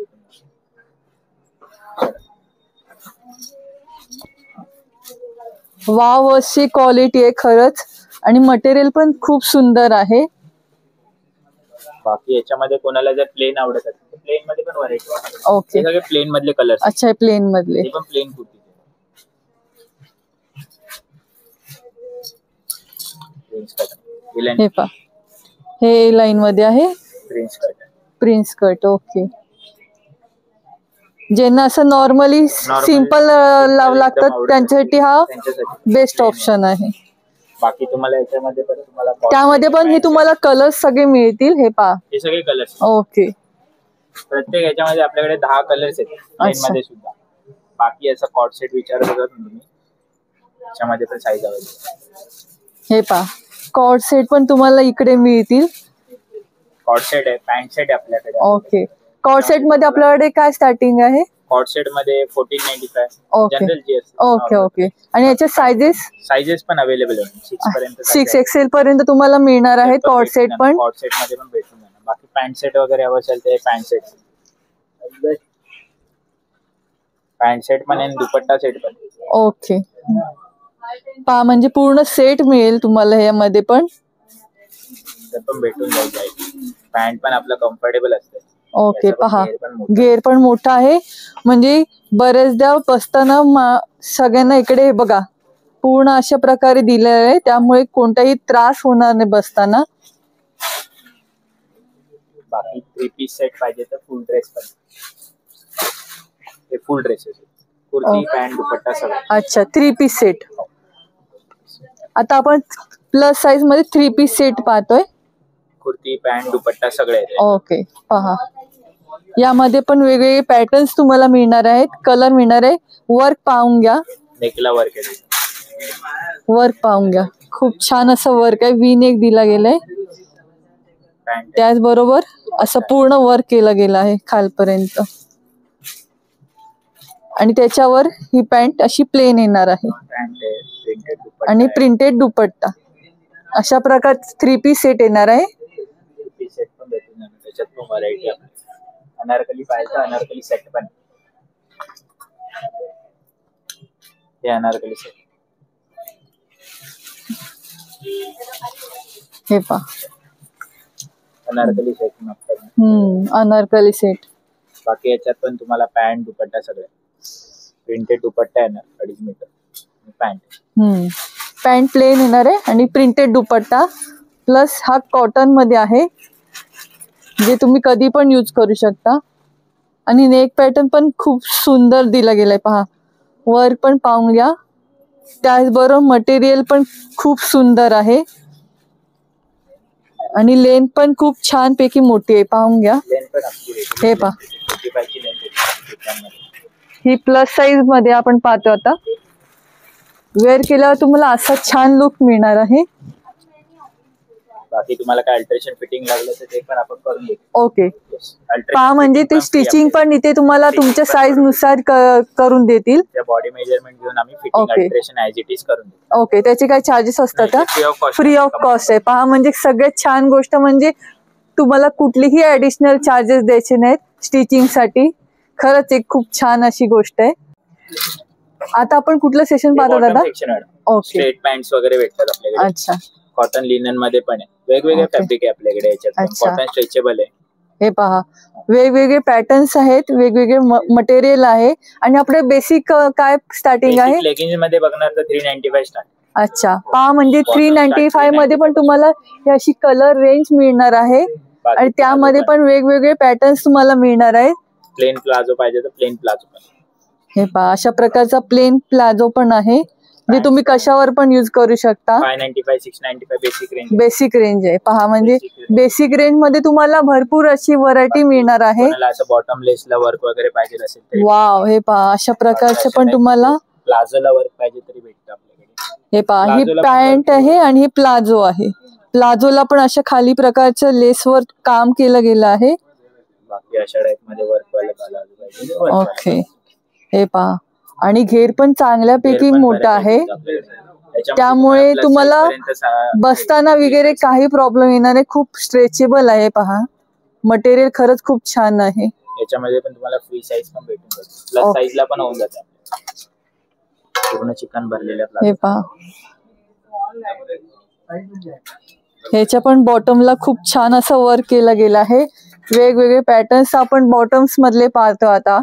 [SPEAKER 1] वाव, अशी क्वालिटी आहे खरंच आणि मटेरियल पण खूप सुंदर आहे.
[SPEAKER 2] बाकी याच्यामध्ये कोणाला जर प्लेन आवडत असेल तर प्लेन मध्ये पण व्हरायटी आहे.
[SPEAKER 1] ओके,
[SPEAKER 2] सगळे प्लेन मधले कलर.
[SPEAKER 1] अच्छा, प्लेन मधले
[SPEAKER 2] हे पण प्लेन कुर्ती.
[SPEAKER 1] हे पहा, हे लाईन मध्ये आहे. Prince cut. ओके, ज्यांना असं नॉर्मली सिंपल लागतात त्यांच्यासाठी हा बेस्ट ऑप्शन आहे.
[SPEAKER 2] बाकी तुम्हाला याच्यामध्ये पण
[SPEAKER 1] त्यामध्ये पण हे तुम्हाला कलर्स सगळे मिळतील. हे पहा,
[SPEAKER 2] हे सगळे कलर्स.
[SPEAKER 1] ओके,
[SPEAKER 2] प्रत्येक याच्यामध्ये आपल्याकडे 10 कलर्स आहेत प्लेन मध्ये सुद्धा. बाकी असं कॉट सेट विचारत होता तुम्ही, याच्यामध्ये पण साईज अवेलेबल.
[SPEAKER 1] हे पहा, कॉट सेट पण तुम्हाला इकडे मिळतील.
[SPEAKER 2] कॉट सेट आहे, पॅन्ट सेट आहे आपल्याकडे.
[SPEAKER 1] ओके, कॉट सेट मध्ये आपल्याकडे काय स्टार्टिंग आहे?
[SPEAKER 2] कॉट सेट मध्ये 1495.
[SPEAKER 1] ओके,
[SPEAKER 2] जनरल जी असते.
[SPEAKER 1] Okay, okay. आणि याचे साइजेस
[SPEAKER 2] पण अवेलेबल आहे. 6 पर्यंत
[SPEAKER 1] 6XL पर्यंत तुम्हाला मिळणार आहे कॉट सेट पण.
[SPEAKER 2] कॉट सेट मध्ये पण भेटून जाणार. बाकी पॅन्ट सेट वगैरे हवं असेल तर पॅन्ट सेट. पॅन्ट सेट पण आणि दुपट्टा सेट पण.
[SPEAKER 1] ओके, पहा म्हणजे पूर्ण सेट मिळेल तुम्हाला यामध्ये पण.
[SPEAKER 2] भेटून जाईल. पॅन्ट पण आपलं कम्फर्टेबल असते.
[SPEAKER 1] ओके, पहा, घेर पण मोठा आहे. म्हणजे बरेचदा बसताना सगळ्यांना इकडे हे बघा पूर्ण अशा प्रकारे दिलेलं आहे, त्यामुळे कोणताही त्रास होणार नाही बसताना.
[SPEAKER 2] बाकी 3 पीस सेट पाहिजे तर फुल ड्रेस पण. हे फुल ड्रेसेस, कुर्ती पॅन्ट दुपट्टा सगळं.
[SPEAKER 1] अच्छा, 3 पीस सेट. आता आपण प्लस साईज मध्ये 3 पीस सेट पाहतोय.
[SPEAKER 2] कुर्ती पॅन्ट दुपट्टा सगळे.
[SPEAKER 1] ओके, पहा, यामध्ये पण वेगवेगळे पॅटर्न्स तुम्हाला मिळणार आहेत, कलर मिळणार आहे. वर्क पाहून घ्या.
[SPEAKER 2] नेकला वर्क आहे.
[SPEAKER 1] वर्क पाहून घ्या, खूप छान असं वर्क आहे. वी नेक दिला गेलाय, त्याचबरोबर असं पूर्ण वर्क केलं गेलं आहे खालपर्यंत. आणि त्याच्यावर ही पॅन्ट अशी प्लेन येणार आहे आणि प्रिंटेड दुपट्टा. अशा प्रकारचे 3 पीस सेट येणार आहे.
[SPEAKER 2] सेट पण भेटून जाणार. त्याच्यात पण व्हरायटी आहे. अनारकली पाहिजे अनारकली सेट पण. हे अनारकली सेट. हे पहा, अनारकली सेट
[SPEAKER 1] अनारकली सेट.
[SPEAKER 2] बाकी याच्यात पण तुम्हाला पॅन्ट दुपट्टा सगळे प्रिंटेड दुपट्टा येणार 2.5 मीटर पॅन्ट.
[SPEAKER 1] पॅन्ट प्लेन येणार आहे आणि प्रिंटेड दुपट्टा प्लस हा कॉटन मध्ये आहे, जे तुम्ही कधी पण यूज करू शकता. आणि नेक पॅटर्न पण खूप सुंदर दिला गेलाय पहा, वर्क पण पाहून घ्या. त्याचबरोबर मटेरियल पण खूप सुंदर आहे आणि लेंथ पण खूप छान पैकी मोठी आहे, पाहून घ्या. हे पहा, ही प्लस साईज मध्ये आपण पाहतो. आता वेअर केल्यावर तुम्हाला असा छान लुक मिळणार आहे.
[SPEAKER 2] बाकी तुम्हाला काय अल्ट्रेशन फिटिंग लागलं तर ते पण आपण करून देऊ.
[SPEAKER 1] ओके. पहा, म्हणजे ते स्टिचिंग पण इथे तुम्हाला तुमच्या साईज नुसार करून देतील.
[SPEAKER 2] त्या बॉडी मेजरमेंट घेऊन आम्ही fitting alteration as it is करून देऊ.
[SPEAKER 1] ओके. त्याचे काय चार्जेस असतात का? फ्री ऑफ कॉस्ट आहे. पहा, म्हणजे सगळ्यात छान गोष्ट म्हणजे तुम्हाला कुठलीही ऍडिशनल चार्जेस द्यायचे नाहीत स्टिचिंग साठी. खरंच एक खूप छान अशी गोष्ट आहे. आता आपण कुठलं सेशन पाहतो दादा? ओके.
[SPEAKER 2] स्ट्रेट पॅन्ट्स वगैरे भेटतात आपल्याकडे.
[SPEAKER 1] अच्छा.
[SPEAKER 2] कॉटन लिनन मध्ये पण आहे, वेगवेगळे फॅब्रिक आहे आपल्याकडे याच्यात. कॉटन स्ट्रेचेबल आहे.
[SPEAKER 1] हे पहा, वेगवेगळे पॅटर्न्स आहेत, वेगवेगळे मटेरियल आहे. आणि आपले बेसिक काय स्टार्टिंग आहे?
[SPEAKER 2] लेगिंग्स मध्ये बघणार तर 395 स्टार्ट.
[SPEAKER 1] अच्छा. पहा, म्हणजे 395 मध्ये पण तुम्हाला ही अशी कलर रेंज मिळणार आहे आणि त्यामध्ये पण वेगवेगळे पॅटर्न्स तुम्हाला मिळणार आहेत.
[SPEAKER 2] प्लेन प्लाझो पाहिजे तर प्लेन प्लाझो पण.
[SPEAKER 1] हे पहा, अशा प्रकारचा प्लेन प्लाझो पण आहे, जे तुम्ही कशावर पण यूज करू शकता.
[SPEAKER 2] 595 695
[SPEAKER 1] बेसिक रेंज आहे. पहा, म्हणजे बेसिक रेंज मध्ये तुम्हाला भरपूर अशी व्हरायटी मिळणार आहे.
[SPEAKER 2] बॉटम लेसला वर्क वगैरे पाहिजे असेल तर
[SPEAKER 1] वाव, हे पहा, अशा प्रकारचे पण तुम्हाला
[SPEAKER 2] प्लाझोला वर्क पाहिजे तरी भेटतं आपल्याकडे.
[SPEAKER 1] हे पहा, ही पॅन्ट आहे आणि ही प्लाझो आहे. प्लाझोला पण अशा खाली प्रकारचं लेसवर काम केलं गेलं आहे.
[SPEAKER 2] बाकी अशा टाइप मध्ये वर्क वाला पाहिजे.
[SPEAKER 1] ओके. हे पहा, आणि घेर पण चांगल्यापैकी मोठा आहे, त्यामुळे तुम्हाला बसताना वगैरे काही प्रॉब्लेम येणार नाही. खूप स्ट्रेचेबल आहे. पहा, मटेरियल खरंच खूप छान आहे.
[SPEAKER 2] याच्यामध्ये पण तुम्हाला फ्री साईज पण भेटून जाते, प्लस साईजला पण होऊन जाते. पूर्ण चिकन भरलेल्या.
[SPEAKER 1] हे पहा, ह्याच्या पण बॉटमला खूप छान असं वर्क केलं गेलं आहे. वेगवेगळे पॅटर्न्स आपण बॉटम्स मधले पाहतो आता.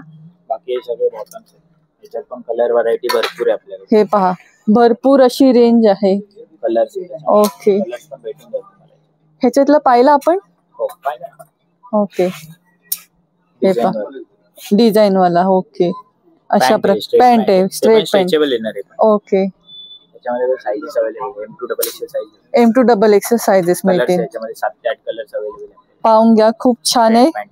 [SPEAKER 2] बाकी सगळे बॉटम्स आहेत. याच्यात पण कलर व्हरायटी भरपूर आहे आपल्याकडे.
[SPEAKER 1] हे पहा, भरपूर अशी रेंज आहे.
[SPEAKER 2] कलर्स.
[SPEAKER 1] ओके.
[SPEAKER 2] पण भेटून जाते.
[SPEAKER 1] ह्याच्यातलं पाहिलं आपण?
[SPEAKER 2] हो, पाहिलं.
[SPEAKER 1] ओके. हे पहा, डिझाईन वाला. ओके. अशा प्रकारे पॅन्ट आहे, स्ट्रेट पॅन्ट. ओके.
[SPEAKER 2] त्याच्यामध्ये sizes available.
[SPEAKER 1] M2 XL sizes मिळतील.
[SPEAKER 2] याच्यामध्ये 7 ते 8 कलर्स अवेलेबल आहेत.
[SPEAKER 1] पाहून घ्या, खूप छान आहे.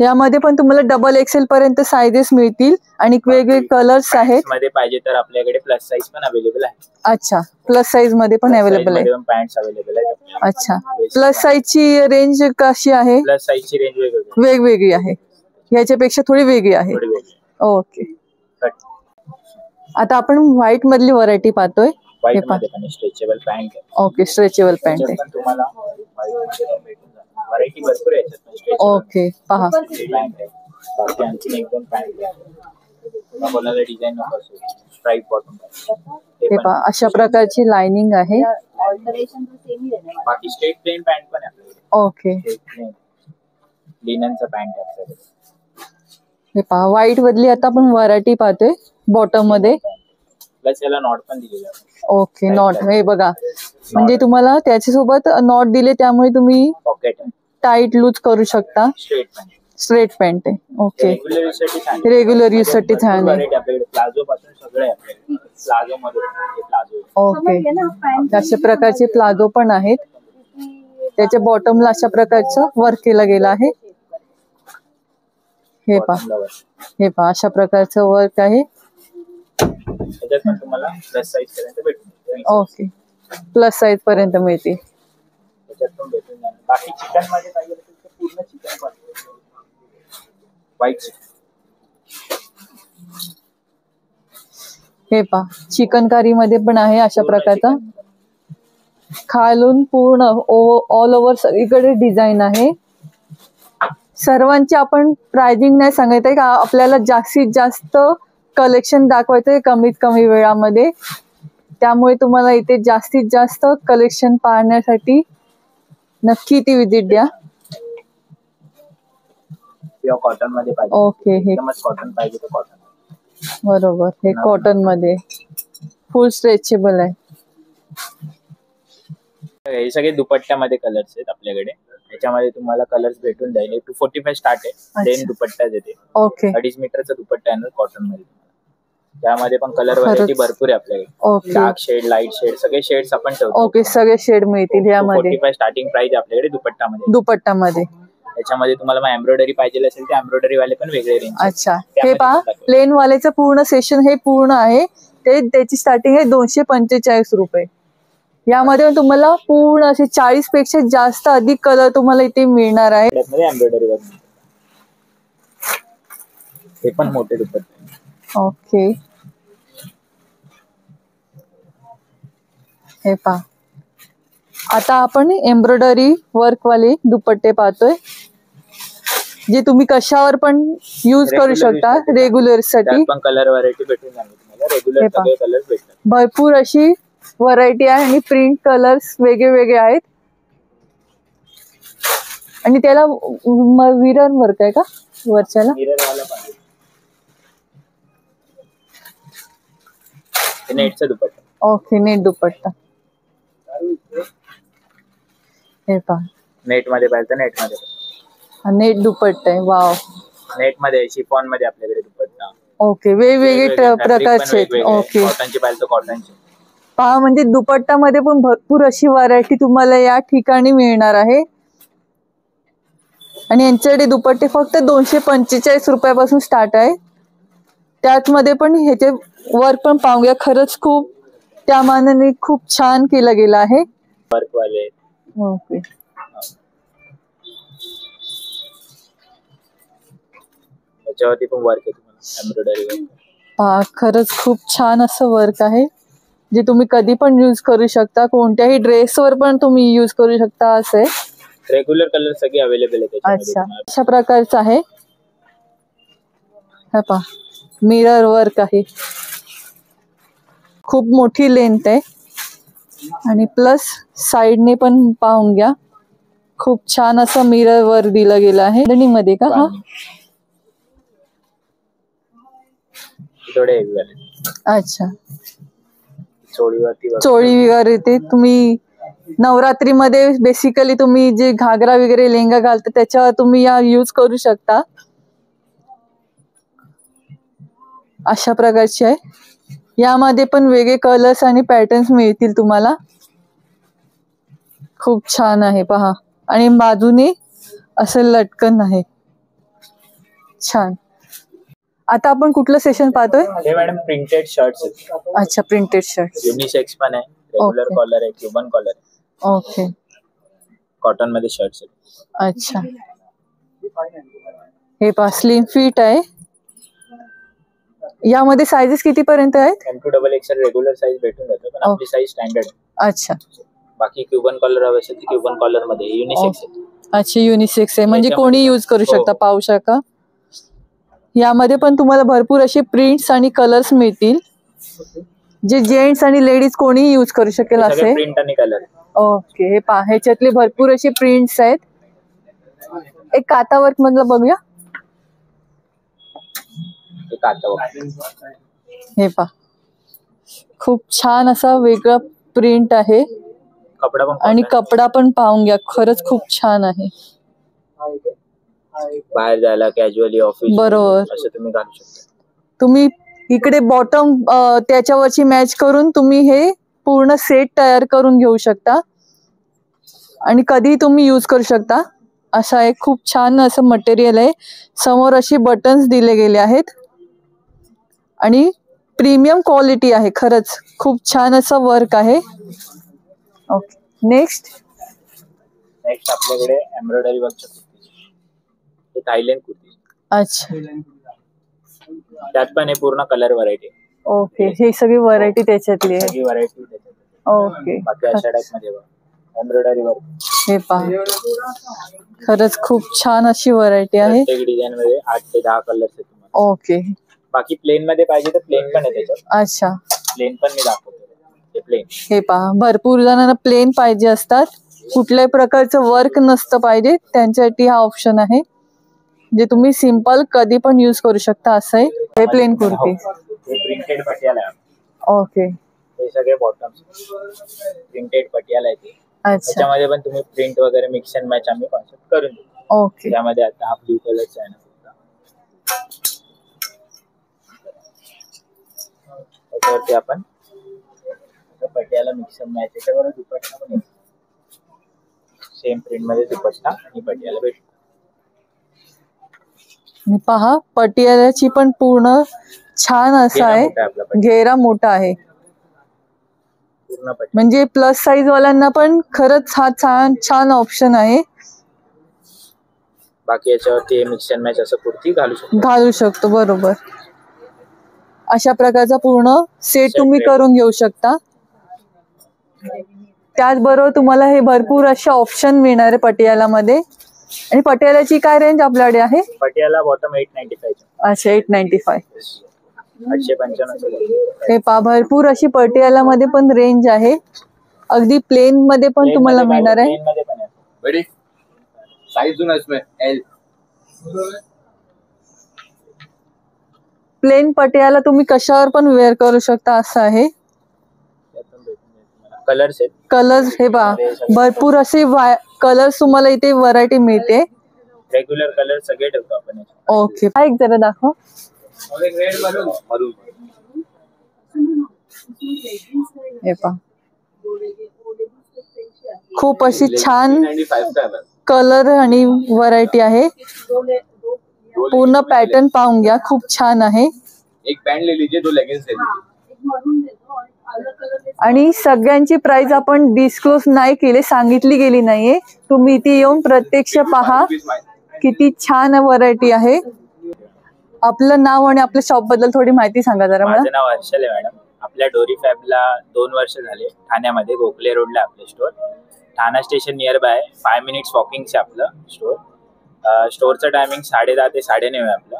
[SPEAKER 1] यामध्ये पण तुम्हाला डबल XL पर्यंत साइजेस मिळतील आणि वेगवेगळे कलर्स आहेत.
[SPEAKER 2] मध्ये पाहिजे तर आपल्याकडे प्लस साइज पण अवेलेबल आहे.
[SPEAKER 1] अच्छा, प्लस साइज मध्ये पण अवेलेबल आहे.
[SPEAKER 2] पॅन्ट्स अवेलेबल आहेत.
[SPEAKER 1] अच्छा, प्लस साइज ची रेंज कशी आहे?
[SPEAKER 2] प्लस साइज ची रेंज
[SPEAKER 1] वेगवेगळी आहे, याच्यापेक्षा थोडी वेगळी आहे. ओके. आता आपण व्हाईट मधली व्हरायटी पाहतोय.
[SPEAKER 2] व्हाईट मध्ये पण स्ट्रेचेबल पॅन्ट आहे.
[SPEAKER 1] ओके, स्ट्रेचेबल पॅन्ट आहे.
[SPEAKER 2] तुम्हाला व्हरायटी भरपूर आहे.
[SPEAKER 1] ओके. पहा,
[SPEAKER 2] बाकी आणखी एक दोन पॅन्ट आहे. कोणाला डिझाईन नको असेल, स्ट्राइप बॉटम.
[SPEAKER 1] हे पहा, अशा प्रकारची लाइनिंग आहे.
[SPEAKER 2] बाकी स्ट्रेट प्लेन पॅन्ट पण आहे आपल्याकडे.
[SPEAKER 1] ओके.
[SPEAKER 2] लिननचं पॅन्ट आहे आपल्याकडे.
[SPEAKER 1] हे पहा, व्हाईट मधली आता आपण व्हरायटी पाहतोय बॉटम मध्ये.
[SPEAKER 2] प्लस याला नॉट पण दिलेला आहे.
[SPEAKER 1] ओके. नॉट, हे बघा, म्हणजे तुम्हाला त्याच्यासोबत नॉट दिले, त्यामुळे तुम्ही
[SPEAKER 2] पॉकेट
[SPEAKER 1] टाईट लूज करू शकता. स्ट्रेट पॅन्ट आहे. ओके. रेग्युलर यूज साठी छान आहे.
[SPEAKER 2] प्लाझो पासून सगळे आपल्याकडे. प्लाझो मध्ये प्लाझो.
[SPEAKER 1] ओके. अशा प्रकारचे प्लाझो पण आहेत. त्याच्या बॉटमला अशा प्रकारचं वर्क केलं गेलं आहे. हे पहा, हे पहा, अशा प्रकारचं वर्क आहे.
[SPEAKER 2] तुम्हाला प्लस साइज पर्यंत भेटून.
[SPEAKER 1] ओके, प्लस साइज पर्यंत मिळते.
[SPEAKER 2] बाकी चिकन मध्ये पाहिजे तर पूर्ण चिकन पाहिजे. व्हाईट.
[SPEAKER 1] हे पहा, चिकनकारी मध्ये पण आहे अशा प्रकारचा. खालून पूर्ण ऑल ओव्हर सगळीकडे डिझाईन आहे. सर्वांची आपण प्राइसिंग नाही सांगायचंय का, आपल्याला जास्तीत जास्त कलेक्शन दाखवायचंय कमीत कमी वेळामध्ये. त्यामुळे तुम्हाला इथे जास्तीत जास्त कलेक्शन पाहण्यासाठी नक्की ती विजिट द्या.
[SPEAKER 2] प्युअर कॉटन मध्ये पाहिजे
[SPEAKER 1] ओके, हे
[SPEAKER 2] एकदमच कॉटन पाहिजे तर कॉटन.
[SPEAKER 1] बरोबर, हे कॉटन मध्ये फुल स्ट्रेचेबल आहे.
[SPEAKER 2] हे सगळे दुपट्ट्यामध्ये कलर्स आहेत आपल्याकडे. याच्यामध्ये तुम्हाला कलर्स भेटून जाईल. 245 स्टार्ट आहे. प्लेन दुपट्टा देते.
[SPEAKER 1] ओके,
[SPEAKER 2] 2.5 मीटरचा दुपट्टा आहे कॉटन मध्ये. त्यामध्ये पण कलर व्हरायटी भरपूर आहे आपल्याकडे.
[SPEAKER 1] Okay,
[SPEAKER 2] dark shade, light shade सगळे शेड्स आपण ठेवतो.
[SPEAKER 1] ओके, सगळे शेड मिळतील यामध्ये.
[SPEAKER 2] 245 स्टार्टिंग प्राइस आहे आपल्याकडे
[SPEAKER 1] दुपट्टामध्ये.
[SPEAKER 2] त्याच्यामध्ये तुम्हाला मग एम्ब्रॉयडरी पाहिजे असेल तर एम्ब्रॉयडरी वाले पण वेगळे रेंज.
[SPEAKER 1] अच्छा, हे पहा प्लेन वाल्याचं पूर्ण सेशन हे पूर्ण आहे. त्याची स्टार्टिंग आहे 245 रुपये. यामध्ये तुम्हाला पूर्ण असे 40 पेक्षा जास्त अधिक कलर तुम्हाला इथे मिळणार आहे.
[SPEAKER 2] एम्ब्रॉयडरी वर हे पण मोठे दुपट्टे.
[SPEAKER 1] ओके, हे पहा आता आपण एम्ब्रॉयडरी वर्क वाले दुपट्टे पाहतोय, जे तुम्ही कशावर पण यूज करू शकता रेग्युलर साठी.
[SPEAKER 2] पण कलर व्हरायटी भेटून जाईल तुम्हाला. रेग्युलर सगळे कलर भेटतात.
[SPEAKER 1] भरपूर अशी व्हरायटी आहे आणि प्रिंट कलर्स वेगळे वेगळे आहेत. आणि त्याला विरर वर्क आहे का वरच्याला?
[SPEAKER 2] मिरर वाला पाहिजे. नेटचा दुपट्टा.
[SPEAKER 1] ओके, नेट दुपट्टा. हे पहा
[SPEAKER 2] नेट मध्ये पाहिजे तर नेट मध्ये.
[SPEAKER 1] नेट दुपट्टा आहे. वाव,
[SPEAKER 2] नेट मध्ये शिफॉन मध्ये आपल्याकडे दुपट्टा.
[SPEAKER 1] ओके, वेगवेगळे प्रकारचे. ओके,
[SPEAKER 2] कॉटनची पाहिजे तर कॉटनची.
[SPEAKER 1] पहा म्हणजे दुपट्टामध्ये पण भरपूर अशी व्हरायटी तुम्हाला या ठिकाणी मिळणार आहे. आणि यांच्याकडे दुपट्टे फक्त 245 रुपयापासून स्टार्ट आहे. त्याचमध्ये पण ह्याचे वर्क पण पाहून घ्या. खरंच खूप त्या मानाने खूप छान केलं गेलं आहे.
[SPEAKER 2] वर्क वाले.
[SPEAKER 1] ओके,
[SPEAKER 2] त्याच्यावरती पण वर्क आहे तुम्हाला एम्ब्रॉयडरी वर्क.
[SPEAKER 1] पहा खरंच खूप छान असं वर्क आहे, जे तुम्ही कधी पण यूज करू शकता. कोणत्याही ड्रेसवर पण तुम्ही यूज करू शकता. असे
[SPEAKER 2] रेग्युलर कलर सगळे अवेलेबल आहेत
[SPEAKER 1] अच्छा, अशा प्रकारचं आहे. हे पहा मिरर वर्क आहे. खूप मोठी लेंथ आहे आणि प्लस साइडने पण पाहून घ्या. खूप छान असं मिरर वर्क दिलं गेलं आहे. मध्ये का हा
[SPEAKER 2] थोडे हेवी वाले.
[SPEAKER 1] अच्छा,
[SPEAKER 2] चोळीवरती
[SPEAKER 1] चोळी वगैरे येते. तुम्ही नवरात्रीमध्ये बेसिकली तुम्ही जे घागरा वगैरे लेहंगा घालता त्याच्यावर तुम्ही या यूज करू शकता. अशा प्रकारची आहे. यामध्ये पण वेगळे कलर्स आणि पॅटर्न्स मिळतील तुम्हाला. खूप छान आहे पहा. आणि बाजूने असं लटकन आहे. छान. आता आपण कुठलं सेशन पाहतोय?
[SPEAKER 2] हे मॅडम प्रिंटेड शर्ट्स आहेत.
[SPEAKER 1] अच्छा, प्रिंटेड शर्ट्स.
[SPEAKER 2] युनिसेक्स पण आहे. रेग्युलर कॉलर आहे, क्युबन कॉलर आहे.
[SPEAKER 1] ओके,
[SPEAKER 2] कॉटन मध्ये शर्ट्स आहेत.
[SPEAKER 1] अच्छा. हे पहा स्लिम फिट आहे. यामध्ये साइजेस किती पर्यंत आहेत?
[SPEAKER 2] M2 XXL रेग्युलर साइज भेटून जातो, पण आपली साइज स्टँडर्ड आहे.
[SPEAKER 1] अच्छा,
[SPEAKER 2] बाकी क्युबन कॉलर हवे असेल तर क्युबन कॉलर मध्ये युनिसेक्स आहे.
[SPEAKER 1] अच्छा, युनिसेक्स आहे म्हणजे कोणी यूज करू शकता. पाहू शका यामध्ये पण तुम्हाला भरपूर असे प्रिंट्स आणि कलर्स मिळतील, जे जेंट्स आणि लेडीज कोणी यूज करू शकेल असे.
[SPEAKER 2] प्रिंट आणि कलर.
[SPEAKER 1] ओके, हे पहा ह्याच्यातले भरपूर असे प्रिंट्स आहेत. एक काता वर्क मधलं बघूया. हे पहा खूप छान असा वेगळा प्रिंट आहे.
[SPEAKER 2] कपडा पण
[SPEAKER 1] आणि कपडा पण पाहून घ्या. खरंच खूप छान आहे.
[SPEAKER 2] बाहेर जायला कॅज्युअली ऑफिस
[SPEAKER 1] बरोबर
[SPEAKER 2] असं तुम्ही घालू शकता.
[SPEAKER 1] तुम्ही इकडे बॉटम त्याच्यावरची मॅच करून तुम्ही हे पूर्ण सेट तयार करून घेऊ शकता आणि कधी तुम्ही यूज करू शकता. असा एक खूप छान असं मटेरियल आहे. समोर अशी बटन्स दिले गेले आहेत आणि प्रीमियम क्वालिटी आहे. खरंच खूप छान असं वर्क आहे. ओके, नेक्स्ट
[SPEAKER 2] आपल्याकडे एम्ब्रॉयडरी वर्कच्या कुर्ती. हे थायलंड कुर्ती.
[SPEAKER 1] अच्छा,
[SPEAKER 2] त्यात पण हे पूर्ण कलर व्हरायटी.
[SPEAKER 1] ओके, हे सगळी व्हरायटी त्याच्यातली आहे.
[SPEAKER 2] सगळी व्हरायटी
[SPEAKER 1] ओके,
[SPEAKER 2] बाकी अशा टाइप मध्ये एम्ब्रॉयडरी वर्क.
[SPEAKER 1] हे पहा खरंच खूप छान अशी व्हरायटी आहे.
[SPEAKER 2] प्रत्येक डिझाइन मध्ये 8 ते 10 कलर्स आहेत तुम्हाला.
[SPEAKER 1] ओके,
[SPEAKER 2] बाकी प्लेन मध्ये पाहिजे तर प्लेन पण आहे त्याच्यात.
[SPEAKER 1] अच्छा,
[SPEAKER 2] प्लेन पण मी दाखवतो. हे प्लेन.
[SPEAKER 1] हे पहा भरपूर जणांना प्लेन पाहिजे असतात, कुठल्याही प्रकारचं वर्क नसतं पाहिजे, त्यांच्यासाठी हा ऑप्शन आहे. जे तुम्ही सिंपल कधी पण यूज करू शकता असं आहे. हे प्लेन कुर्ती.
[SPEAKER 2] प्रिंटेड पटियाला आहे.
[SPEAKER 1] ओके.
[SPEAKER 2] हे सगळे बॉटम्स प्रिंटेड पटियाला आहे.
[SPEAKER 1] अच्छा.
[SPEAKER 2] त्याच्यामध्ये पण तुम्ही प्रिंट वगैरे मिक्स अँड मॅच आम्ही कॉन्सेप्ट करून देतो.
[SPEAKER 1] ओके.
[SPEAKER 2] त्यामध्ये आता हा ब्लू कलरचा आहे ना, त्याच्यावरती आपण पटियाला मिक्स अँड मॅच, त्याच्याबरोबर दुपट्टा पण येतो. सेम प्रिंट मध्ये दुपट्टा आणि पटियाला भेटतो.
[SPEAKER 1] पहा पटियालाची पण पूर्ण छान असं आहे. घेरा मोठा आहे. म्हणजे प्लस साईज वाल्यांना पण खरंच हा छान ऑप्शन आहे.
[SPEAKER 2] बाकी याच्यावरती मिक्स अँड मॅच असं कुर्ती
[SPEAKER 1] घालू शकतो. बरोबर. अशा प्रकारचा पूर्ण सेट तुम्ही करून घेऊ शकता. त्याचबरोबर तुम्हाला हे भरपूर असे ऑप्शन मिळणार आहे पटियाला मध्ये. आणि पटियालाची काय रेंज आपल्याकडे आहे?
[SPEAKER 2] पटियाला बॉटम 895.
[SPEAKER 1] अच्छा, 895.
[SPEAKER 2] 895.
[SPEAKER 1] हे पहा भरपूर अशी पटियाला मध्ये पण रेंज आहे. अगदी प्लेन मध्ये पण तुम्हाला मिळणार आहे. प्लेन पटियाला तुम्ही कशावर पण वेअर करू शकता असं आहे. कलर्स हे पहा भरपूर असे कलर्स तुम्हाला इथे व्हरायटी मिळते.
[SPEAKER 2] रेग्युलर कलर सगळे ठेवतो आपण.
[SPEAKER 1] ओके. एक जरा दाखव. हे पहा खूप अशी छान कलर आणि व्हरायटी आहे. पूर्ण पॅटर्न पाहून घ्या. खूप छान आहे.
[SPEAKER 2] एक पॅन्ट ले लीजिए, 2 लेगिंग्स ले लीजिए.
[SPEAKER 1] आणि सगळ्यांची प्राइस आपण डिस्क्लोज नाही केली, सांगितली गेली नाहीये. तुम्ही इथे येऊन प्रत्यक्ष पहा. किती छान व्हरायटी आहे. आपलं नाव आणि आपल्या शॉप बद्दल थोडी माहिती सांगा जरा मला.
[SPEAKER 2] माझं नाव हर्षल आहे मॅडम. आपल्या डोरी फॅबला 2 वर्ष झाले. ठाण्यामध्ये गोखले रोडला आपलं store. Thane station nearby 5 minutes वॉकिंगचे आपलं स्टोर. स्टोरचं टायमिंग 10:30 ते 9:30 आहे आपलं.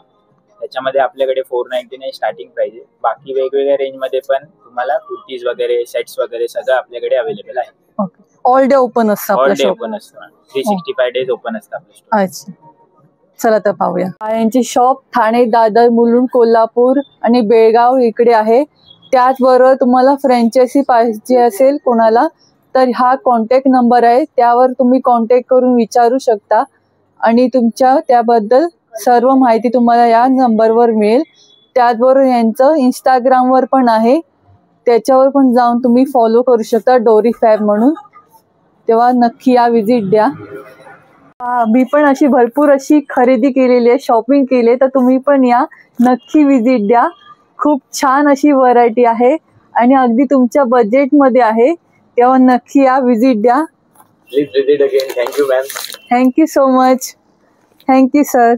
[SPEAKER 2] त्याच्यामध्ये आपल्याकडे 499 स्टार्टिंग प्राइस आहे. बाकी वेगवेगळ्या रेंज मध्ये पण तुम्हाला कुर्तीज वगैरे, सेट्स वगैरे सगळं आपल्याकडे अवेलेबल आहे.
[SPEAKER 1] ऑल डे ओपन असतं आपलं शॉप.
[SPEAKER 2] ओपन असतं. 365 डेज ओपन असतं आपलं स्टोर.
[SPEAKER 1] अच्छा, चला तर पाहूया. यांची शॉप ठाणे, दादर, मुलुंड, कोल्हापूर आणि बेळगाव इकडे आहे. त्याचबरोबर तुम्हाला फ्रँचायझी पाहिजे असेल कोणाला तर हा कॉन्टॅक्ट नंबर आहे. त्यावर तुम्ही कॉन्टॅक्ट करून विचारू शकता आणि तुमच्या त्याबद्दल सर्व माहिती तुम्हाला या नंबरवर मिळेल. त्याचबरोबर यांचं इंस्टाग्रामवर पण आहे. त्याच्यावर पण जाऊन तुम्ही फॉलो करू शकता, डोरी फॅब म्हणून. तेव्हा नक्की या, विजिट द्या. मी पण अशी भरपूर अशी खरेदी केलेली आहे, शॉपिंग केली, तर तुम्ही पण या, नक्की विजिट द्या. खूप छान अशी व्हरायटी आहे आणि अगदी तुमच्या बजेटमध्ये आहे. तेव्हा नक्की या, विजिट द्या.
[SPEAKER 2] Please visit again. Thank you ma'am.
[SPEAKER 1] Thank you so much. Thank you sir.